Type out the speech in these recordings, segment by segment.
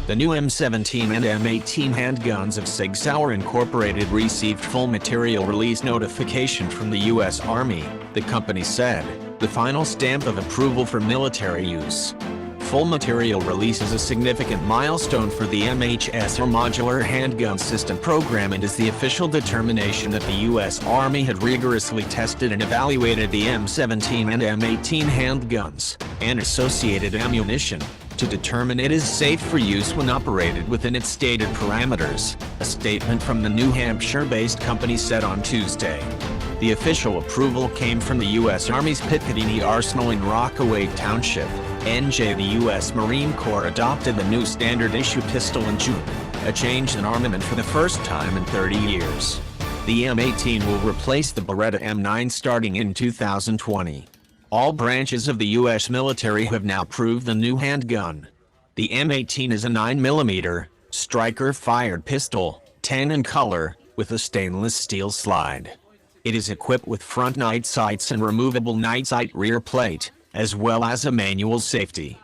The new M17 and M18 handguns of Sig Sauer Incorporated received full material release notification from the U.S. Army, the company said, the final stamp of approval for military use. Full material release is a significant milestone for the MHS or Modular Handgun System program and is the official determination that the U.S. Army had rigorously tested and evaluated the M17 and M18 handguns and associated ammunition to determine it is safe for use when operated within its stated parameters, a statement from the New Hampshire-based company said on Tuesday. The official approval came from the U.S. Army's Pitcatinny Arsenal in Rockaway Township, NJ. The U.S. Marine Corps adopted the new standard-issue pistol in June, a change in armament for the first time in 30 years. The M18 will replace the Beretta M9 starting in 2020. All branches of the U.S. military have now approved the new handgun. The M18 is a 9mm, striker-fired pistol, tan in color, with a stainless steel slide. It is equipped with front night sights and removable night sight rear plate, as well as a manual safety.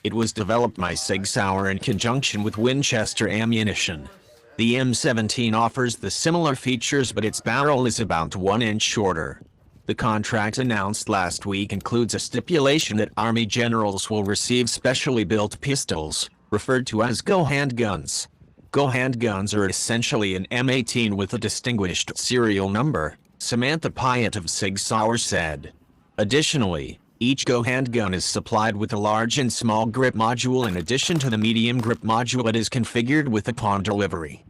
It was developed by Sig Sauer in conjunction with Winchester Ammunition. The M17 offers the similar features, but its barrel is about 1 inch shorter. The contract announced last week includes a stipulation that Army generals will receive specially built pistols, referred to as Go handguns. Go handguns are essentially an M18 with a distinguished serial number, Samantha Pyatt of Sig Sauer said. Additionally, each Go handgun is supplied with a large and small grip module in addition to the medium grip module it is configured with upon delivery.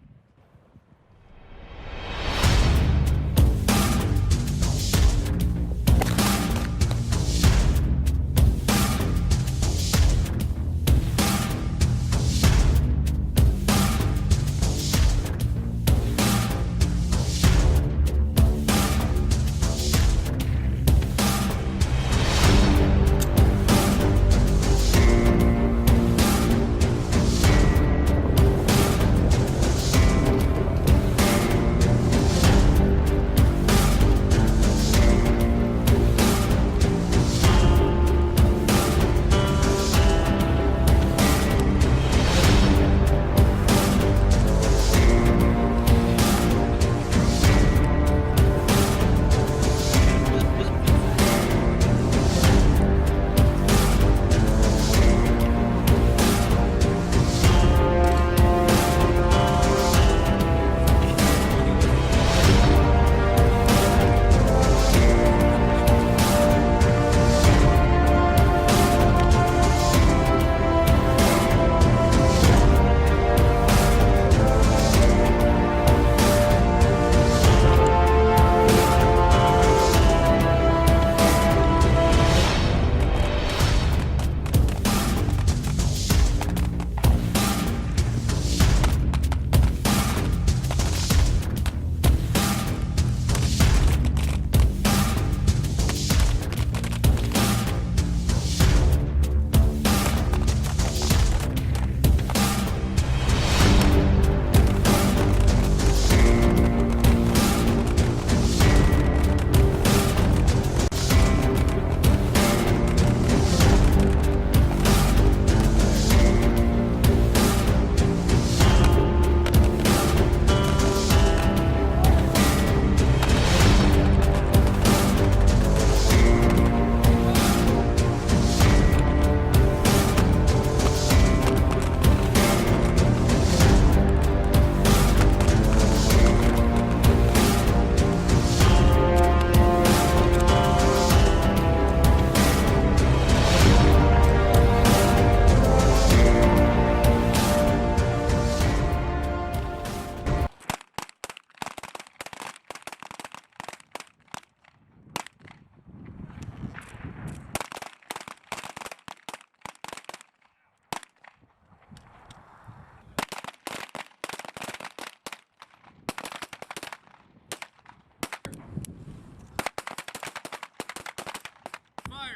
Fire!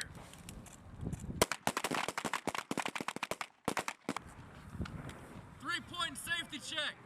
3-point safety check.